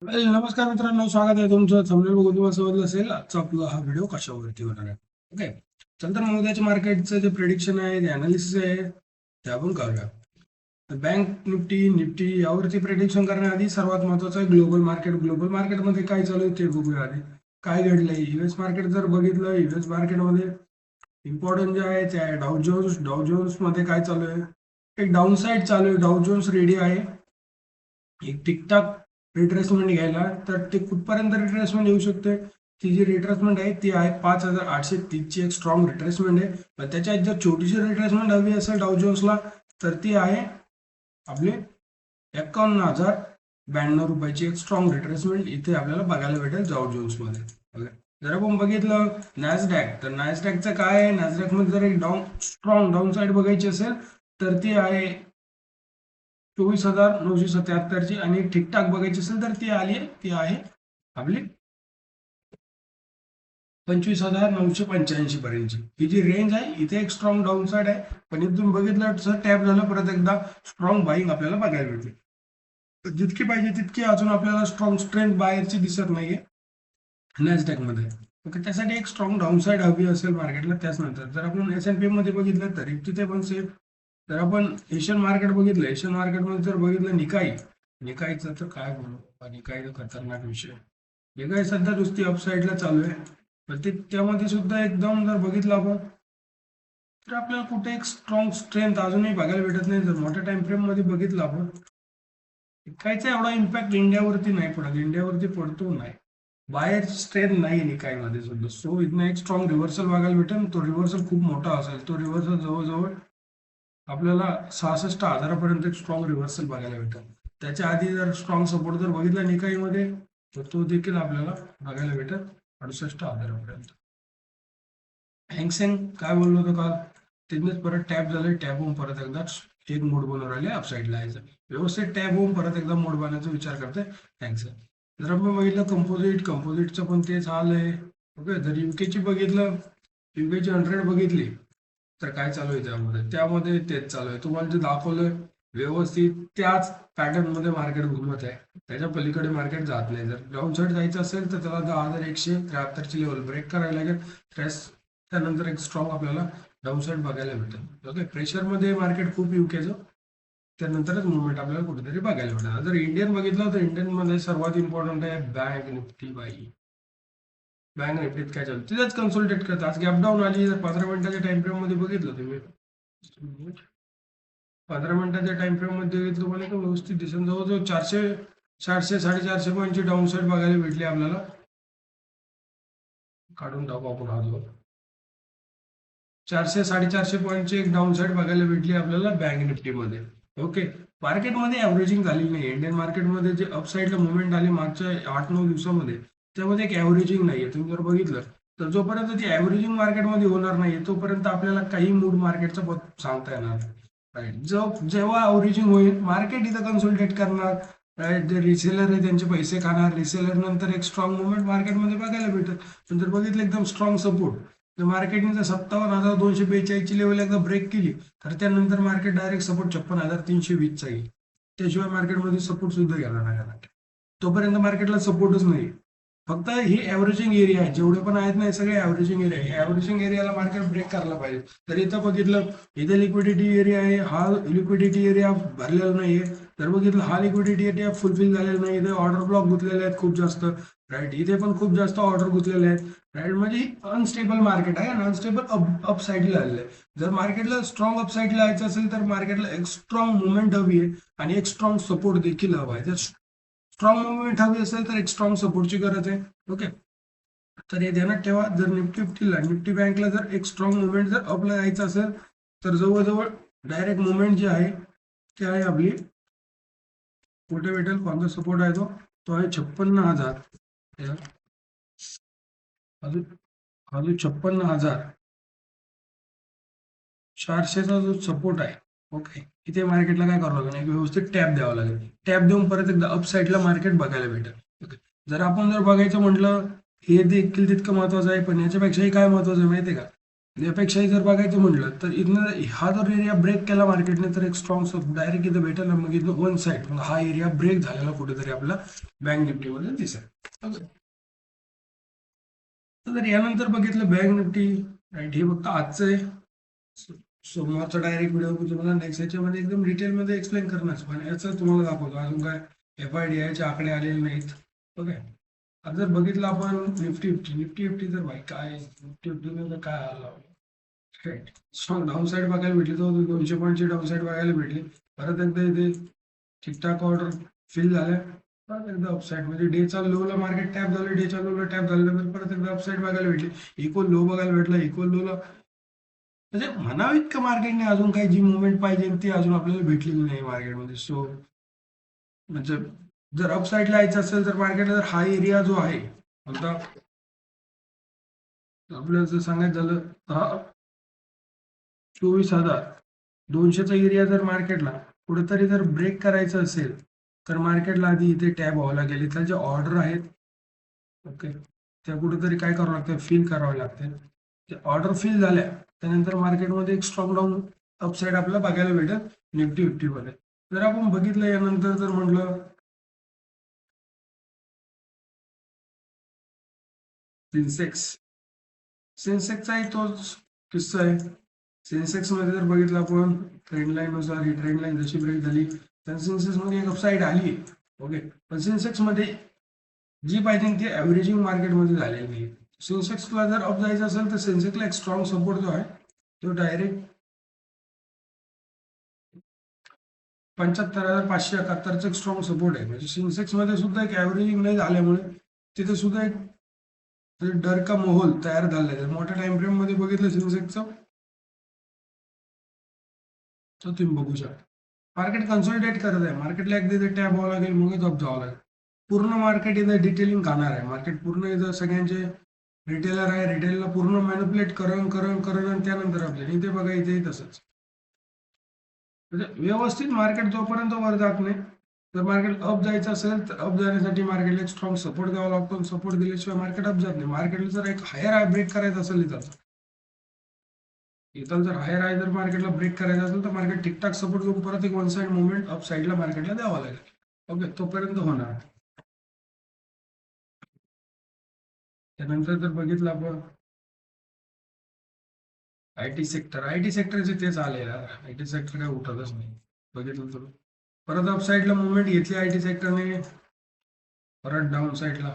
नमस्कार मित्रांनो, स्वागत आहे तुमचं. थंबनेल बघून तुम्हाला समजलं असेल आजचा आपला हा व्हिडिओ कशावरती होणार आहे. ओके, चल तर मग उद्याच्या मार्केटचं जे प्रेडिक्शन आहे, ते अनालिसिस आहे, ते आपण करूया. बँक निफ्टी निफ्टी यावरती प्रेडिक्शन करण्याआधी सर्वात महत्वाचं आहे ग्लोबल मार्केट. ग्लोबल मार्केटमध्ये काय चालू आहे ते बघूया आधी. काय घडलंय युएस मार्केट जर बघितलं, युएस मार्केटमध्ये इम्पॉर्टंट जे आहे ते आहे डाउ जोन्स मध्ये काय चालू आहे, एक डाऊन साईड चालू आहे. डाउ जोन्स रेडी आहे एक टिकटॉक रिट्रेसमेंट घ्यायला. तर ते कुठपर्यंत रिट्रेसमेंट येऊ शकते, ती जी रिट्रेसमेंट आहे ती आहे 5,830 ची एक स्ट्रॉंग रिट्रेसमेंट आहे. पण त्याच्यात जर छोटीशी रिट्रेसमेंट हवी असेल डाउ जोन्सला, तर ती आहे आपले 51,092 रुपयाची एक स्ट्रॉंग रिट्रेसमेंट इथे आपल्याला बघायला भेटेल डाउ जोन्स मध्ये. जर आपण बघितलं नॅसडॅक, तर नॅसडॅकचं काय आहे, नॅसडॅक मध्ये जर एक स्ट्रॉंग डाऊन साईड बघायची असेल तर ती आहे 24,977 ची, आणि ठीकठाक बघायची असेल तर ती आहे आपली 25,985 पर्यंतची. ही जी रेंज आहे इथे एक स्ट्रॉंग डाऊन साइड आहे. पण इथून बघितलं तर टॅप झालं परत एकदा स्ट्रॉंग बाईंग आपल्याला बघायला भेटते. जितकी पाहिजे तितकी अजून आपल्याला स्ट्रॉंग स्ट्रेंथ बाहेरची दिसत नाहीये नॅसडॅक मध्ये. ओके, त्यासाठी एक स्ट्रॉंग डाऊन साइड हवी असेल मार्केटला. त्याच नंतर जर आपण S&P मध्ये बघितलं तरी तिथे पण सेम. जर आपण एशियन मार्केट बघितलं, एशियन मार्केटमध्ये जर बघितलं निकाईचं तर काय बोलू, निकाई तर खतरनाक विषय. निकाई सध्या नुसती अपसाईडला चालू आहे. पण ते त्यामध्ये सुद्धा एकदम जर बघितलं आपण, तर आपल्याला कुठे एक स्ट्रॉंग स्ट्रेंथ अजूनही बघायला भेटत नाही. जर मोठ्या टाइम फ्रेम मध्ये बघितलं आपण, निकाईचा एवढा इम्पॅक्ट इंडियावरती नाही पडत, इंडियावरती पडतो नाही. बाहेर स्ट्रेंथ नाही निकाईमध्ये सुद्धा. सो इथनं एक स्ट्रॉंग रिव्हर्सल बघायला भेटेल. तो रिव्हर्सल खूप मोठा असेल. तो रिव्हर्सल जवळजवळ आपल्याला 66,000पर्यंत एक स्ट्रॉंग रिव्हर्सल बघायला भेटेल. त्याच्या आधी जर स्ट्रॉंग सपोर्ट जर बघितला निकाईमध्ये, तर तो देखील आपल्याला बघायला भेटेल 68,000पर्यंत. हँगसेंग काय बोललो होतो काल, तिथेच परत टॅप झाले. टॅप होऊन परत एकदा एक मोड बनवून राहिले अपसाईडला यायचं. व्यवस्थित टॅप होऊन परत एकदा मोड बनवायचा विचार करते हँगसेंग. जर आपण बघितलं कंपोजिटचं पण तेच हाल आहे. ओके, जर युकेची बघितलं, युकेची 100 बघितली, तर काय चालू आहे त्यामध्ये तेच चालू आहे. तुम्हाला जे दाखवलंय व्यवस्थित त्याच पॅटर्न मध्ये मार्केट घुमत आहे. त्याच्या पलीकडे मार्केट जात नाही. जर डाऊन साईड जायचं असेल तर त्याला 10,173 ची लेवल ब्रेक करायला लागेल. त्यानंतर एक स्ट्रॉंग आपल्याला डाऊन साईड बघायला भेटेल. ओके, प्रेशर मध्ये मार्केट खूप युकेचं, त्यानंतरच मुवमेंट आपल्याला कुठेतरी बघायला भेटेल. जर इंडियन बघितलं तर इंडियन मध्ये सर्वात इम्पॉर्टंट आहे बँक निफ्टी. बँक निफ्टीत काय चालू तिथेच कन्सोलिडेट करतात. आज गॅप डाऊन आली. जर 15 मिनिटाच्या टाइम फ्रेम मध्ये बघितलं तुम्ही, 15 मिनिटाच्या टाइम फ्रेम मध्ये बघितलं तुम्हाला तर व्यवस्थित दिसेल. जवळजवळ 400 पॉईंटची डाऊन साईड बघायला भेटली आपल्याला. काढून टाकू आपण हा जो 400-450 पॉईंटची एक डाऊन साईड बघायला भेटली आपल्याला बँक निफ्टीमध्ये. ओके, मार्केटमध्ये ॲव्हरेजिंग झाली नाही. इंडियन मार्केटमध्ये जे अपसाईडला मुवमेंट आली मागच्या 8-9 दिवसामध्ये, त्यामध्ये एक ॲव्हरेजिंग नाहीये. तुम्ही जर बघितलं तर जोपर्यंत ती ॲव्हरेजिंग मार्केटमध्ये होणार नाही तोपर्यंत आपल्याला काही मूड मार्केटचा सांगता येणार नाही. राईट, जेव्हा ॲव्हरेजिंग होईल मार्केट इथं कन्सोलिडेट करणार. राईट, जे रिसेलर आहे त्यांचे पैसे खाणार. रिसेलर नंतर एक स्ट्रॉंग मुवमेंट मार्केटमध्ये बघायला भेटेल. पण जर बघितलं एकदम स्ट्रॉंग सपोर्ट, तर मार्केटने जर 57,242 ची लेवल एकदा ब्रेक केली, तर त्यानंतर मार्केट डायरेक्ट सपोर्ट 56,320 चा येईल. त्याशिवाय मार्केटमध्ये सपोर्ट सुद्धा गेला नाही. तोपर्यंत मार्केटला सपोर्टच नाही. फक्त ही ॲव्हरेजिंग एरिया आहे. जेवढे पण आहेत ना सगळे ॲव्हरेजिंग एरिया आहे. ॲव्हरेजिंग एरियाला मार्केट ब्रेक करायला पाहिजे. तर इथं बघितलं, इथं लिक्विडिटी एरिया आहे. हा लिक्विडिटी एरिया भरलेला नाहीये. तर बघितलं हा लिक्विडिटी एरिया फुलफिल झालेला नाही. इथे ऑर्डर ब्लॉक गुंतलेले आहेत खूप जास्त. राईट, इथे पण खूप जास्त ऑर्डर गुंतलेले आहेत. राईट, म्हणजे अनस्टेबल मार्केट आहे आणि अनस्टेबल अप साईडला आलेलं आहे. जर मार्केटला स्ट्रॉंग अप साईडला यायचं असेल तर मार्केटला एक स्ट्रॉंग मुवमेंट हवी आहे आणि एक स्ट्रॉंग सपोर्ट देखील हवा आहे. जर स्ट्रॉंग मुवमेंट हवी असेल तर एक स्ट्रॉंग सपोर्टची गरज आहे. ओके, तर हे ध्यानात ठेवा. जर निफ्टी बँकला जर एक स्ट्रॉंग मुवमेंट जर अपला यायचं असेल, तर जवळजवळ डायरेक्ट मुवमेंट जी आहे ती आहे आपली, कुठे भेटेल, कोणता सपोर्ट आहे तो आहे 56,000. अजून 56,400चा जो सपोर्ट आहे. ओके, इथे मार्केटला काय करावं लागेल, एक व्यवस्थित टॅप द्यावा लागेल. टॅप देऊन परत एकदा अपसाईडला मार्केट बघायला भेटेल. ओके, जर आपण जर बघायचं म्हटलं, हे देखील तितकं महत्वाचं आहे. पण याच्यापेक्षाही काय महत्वाचं आहे माहिती आहे का, यापेक्षाही जर बघायचं म्हटलं तर इथनं हा जर एरिया ब्रेक केला मार्केटने तर एक स्ट्रॉंग डायरेक्ट इथं भेटेल ना, मग इथं वन साईड मग हा एरिया ब्रेक झालेला कुठेतरी आपला बँक निफ्टीमध्ये दिसेल. तर यानंतर बघितलं बँक निफ्टी राईट, हे फक्त आजचं आहे. सोमवारचा डायरेक्ट व्हिडिओ मी तुम्हाला नेक्स्ट याच्यामध्ये एकदम डिटेलमध्ये एक्सप्लेन करणार, पण याचं तुम्हाला दाखवतो अजून काय FIDI आकडे आलेले नाहीत. ओके, आता जर बघितलं आपण निफ्टी फिफ्टी तर भाई काय निफ्टी फिफ्टी काय आला स्ट्रॉंग डाऊन साईड बघायला भेटली, तर 200 पॉईंटची डाऊन साईड बघायला भेटली. परत एकदा इथे ठीकठाक ऑर्डर फिल झाल्या. परत एकदा अपसाईड म्हणजे डेचा लोला मार्केट टॅप झालं, डेच्या लोला टॅप झाल्यानंतर परत एकदा अपसाईड बघायला भेटली. इक्वल लो बघायला भेटला, इक्वल लोला म्हणजे म्हणावं इतकं मार्केटने अजून काही जी मुवमेंट पाहिजे ती अजून आपल्याला भेटलेली नाही मार्केटमध्ये. सो म्हणजे जर अपसाईडला यायचं असेल तर मार्केटला जर हा एरिया जो आहे आता आपल्याला जर सांगायचं झालं हा 24,200चा एरिया जर मार्केटला कुठेतरी जर ब्रेक करायचं असेल तर मार्केटला आधी इथे टॅप व्हावं लागेल. इथल्या ज्या ऑर्डर आहेत ओके त्या कुठेतरी काय करावं लागतं, फिल करावं लागते. ते ऑर्डर फिल झाल्या त्यानंतर मार्केटमध्ये एक स्ट्रॉंग डाऊन अपसाईड आपल्याला बघायला भेटेल निफ्टी फिफ्टीमध्ये. जर आपण बघितलं यानंतर जर म्हटलं सेन्सेक्सचाही तोच किस्सा आहे. सेन्सेक्स मध्ये जर बघितलं आपण ट्रेंड लाईन नुसार ही ट्रेंड लाईन जशी ब्रेक झाली तर सेन्सेक्स मध्ये एक अपसाईड आली. ओके, पण सेन्सेक्स मध्ये जी पाहिजे ती ॲव्हरेजिंग मार्केटमध्ये झालेली नाही. सेन्सेक्सला जर अप जायचं असेल तर सेन्सेक्सला एक स्ट्रॉंग सपोर्ट जो आहे तो डायरेक्ट 75,571चा एक स्ट्रॉंग सपोर्ट आहे. म्हणजे सेन्सेक्स मध्ये सुद्धा एक ॲव्हरेजिंग नाही झाल्यामुळे तिथे सुद्धा एक डर का माहोल तयार झालेला आहे. मोठ्या टाइम फ्रेम मध्ये बघितलं सेन्सेक्सचं तर तुम्ही बघू शकता मार्केट कन्सॉलिडेट करत आहे. मार्केटला एकदा इथे टॅप व्हावं लागेल मग अप जावं लागेल. पूर्ण मार्केट इथं डिटेलिंग खाणार आहे. मार्केट पूर्ण इथं सगळ्यांचे रिटेलर आहे, रिटेलला पूर्ण मॅनिपुलेट करण करण करण आणि त्यानंतर आपल्याला इथे बघा इथे तसंच म्हणजे व्यवस्थित मार्केट जोपर्यंत वर जात नाही जर मार्केट अप जायचं असेल तर अप जाण्यासाठी मार्केटला एक स्ट्रॉंग सपोर्ट द्यावा लागतो. सपोर्ट दिल्याशिवाय मार्केट अप जात नाही. मार्केटला जर एक हायर ब्रेक करायचं असेल इथं जर हायर आहे जर मार्केटला ब्रेक करायचं असेल तर मार्केट ठीकठाक सपोर्ट घेऊन परत एक वन साइड मुवमेंट अप साईडला मार्केटला द्यावा लागेल. ओके, तोपर्यंत होणार. त्यानंतर जर बघितलं आपण आय टी सेक्टरचे तेच आलेलं आय टी सेक्टर काय उठतच नाही. बघितलं तुम्ही परत अप साईडला मुवमेंट घेतली आय टी सेक्टरने, परत डाऊन साईडला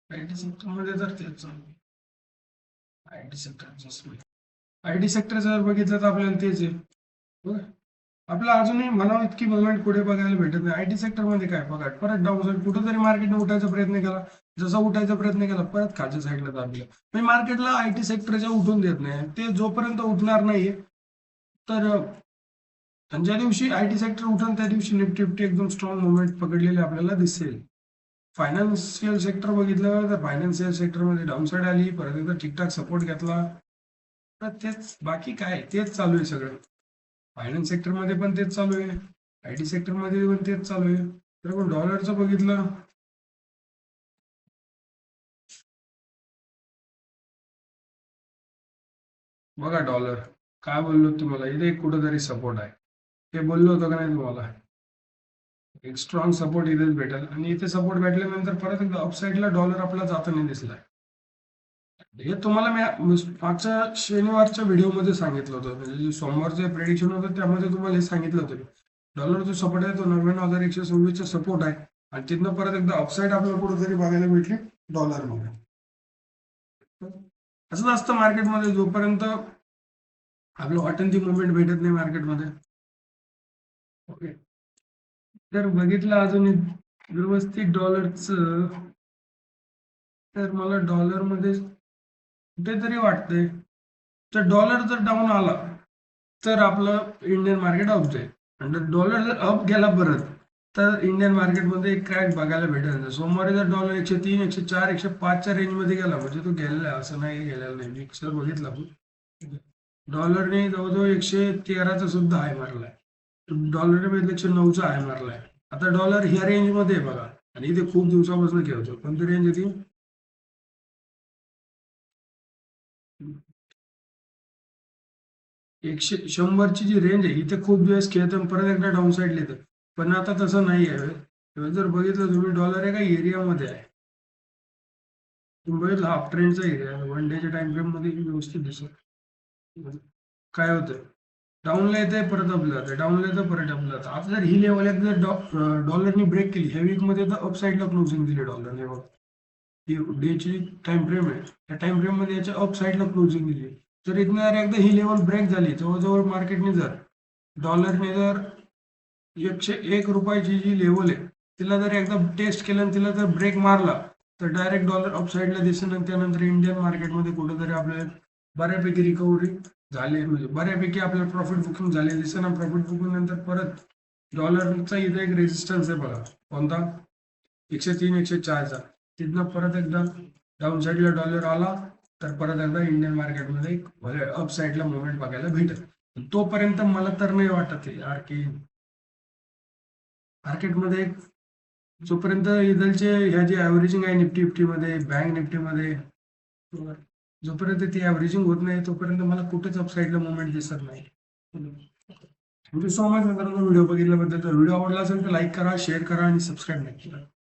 आय टी सेक्टरमध्ये तर तेच I T sector I T sector जर बघितलं तर आपल्याला तेच आहे. आपलं अजूनही म्हणावं इतकी मुवमेंट पुढे बघायला भेटत नाही. आय टी सेक्टरमध्ये काय बघा परत डाऊन साईड कुठेतरी मार्केटने उठायचा प्रयत्न केला, जसा उठायचा प्रयत्न केला परत खालच्या साईडला दाबलं. म्हणजे मार्केटला आय टी सेक्टरच्या उठून देत नाही. ते जोपर्यंत उठणार नाहीये तर ज्या दिवशी आय टी सेक्टर उठून त्या दिवशी निफ्टी फिफ्टी एकदम स्ट्रॉंग मुवमेंट पकडलेली आपल्याला दिसेल. फायनान्शियल सेक्टर बघितलं तर फायनान्शियल सेक्टरमध्ये डाऊन साईड आली, परत एकदा ठीकठाक सपोर्ट घेतला. तर तेच बाकी काय तेच चालू आहे सगळं. फायनान्स सेक्टरमध्ये पण तेच चालू आहे, आय टी सेक्टरमध्ये पण तेच चालू आहे. तर आपण डॉलरचं बघितलं बघा डॉलर काय बोललो तुम्हाला इथे एक कुठंतरी सपोर्ट आहे. ते बोललो होतं का नाही तुम्हाला एक स्ट्रॉंग सपोर्ट इथेच भेटेल आणि इथे सपोर्ट भेटल्यानंतर परत एकदा अपसाईडला डॉलर आपला जाताना दिसलाय. हे तुम्हाला मी मागच्या शनिवारच्या व्हिडिओमध्ये सांगितलं होतं. म्हणजे जे सोमवारचं प्रेडिक्शन होतं त्यामध्ये तुम्हाला हे सांगितलं होतं. डॉलर जो सपोर्ट आहे तो 99,126चा सपोर्ट आहे आणि तिथनं परत एकदा अपसाईड आपल्याला कुठेतरी बघायला भेटली डॉलरमध्ये. असंच असतं मार्केटमध्ये जोपर्यंत आपलं वाटेल ती मुवमेंट भेटत नाही मार्केटमध्ये. ओके, तर बघितलं अजून व्यवस्थित डॉलरचं तर मला डॉलरमध्ये कुठेतरी वाटतंय तर डॉलर जर डाऊन आला तर आपलं इंडियन मार्केट अप जाईल आणि डॉलर जर अप गेला परत तर इंडियन मार्केटमध्ये एक क्रॅश बघायला भेटेल. सोमवारी जर डॉलर 103, 104, 105च्या रेंजमध्ये गेला म्हणजे तो गेलेला आहे असं नाही गेलेला नाही. मी सर बघितलं आपण डॉलरने जवळजवळ 113चा सुद्धा हाय मारलाय, डॉलरने बघितलं 109चा हाय मारलाय. आता डॉलर ह्या रेंजमध्ये आहे बघा आणि इथे खूप दिवसापासून खेळतो. कोणती रेंज होती 100ची जी रेंज आहे इथे खूप दिवस खेळतं परत एकदा डाऊन साईडला येतं. पण आता तसं नाही आहे. तेव्हा जर बघितलं तुम्ही डॉलर एका एरियामध्ये आहे. तुम्ही बघितलं हाफ ट्रेंडचा एरिया आहे. 1 डेच्या टाइम फ्रेम मध्ये व्यवस्थित दिसत काय होतं. डाऊनला येते परत अपला जाते, डाऊनला येतं परत अपला जातं. आता जर ही लेवल जर डॉलरनी ब्रेक केली ह्या वीक मध्ये तर अपसाईडला क्लोजिंग दिली डॉलरने बघ. ही डेची टाइम फ्रेम आहे त्या टाइम फ्रेम मध्ये याच्या अप साईडला क्लोजिंग दिली. जर इथनं जर एकदा ही लेवल ब्रेक झाली जवळजवळ मार्केटने जर डॉलरने जर 101 रुपयाची जी लेवल आहे तिला जर एकदा टेस्ट केलं आणि तिला जर ब्रेक मारला तर डायरेक्ट डॉलर अप साईडला दिसेल आणि त्यानंतर इंडियन मार्केटमध्ये कुठेतरी आपल्याला बऱ्यापैकी रिकव्हरी झाली म्हणजे बऱ्यापैकी आपल्याला प्रॉफिट बुकिंग झाले दिसेल ना. प्रॉफिट बुकिंग नंतर परत डॉलरचा इथं एक रेजिस्टन्स आहे बघा कोणता 103 104चा. तिथनं परत एकदा डाऊन साईडला डॉलर आला तर परत एकदा इंडियन मार्केटमध्ये अप साईडला मुवमेंट बघायला भेटेल. तोपर्यंत मला तर नाही वाटत आहे यार की मार्केटमध्ये जोपर्यंत इथलचे ह्या जी ॲव्हरेजिंग आहे निफ्टी फिफ्टीमध्ये बँक निफ्टीमध्ये जोपर्यंत ती ॲव्हरेजिंग होत नाही तोपर्यंत मला कुठेच अपसाईडला मुवमेंट दिसत नाही. थँक्यू सो मच मित्रांनो व्हिडिओ बघितल्याबद्दल. तर व्हिडिओ आवडला असेल तर लाईक करा शेअर करा आणि सबस्क्राईब नक्की करा.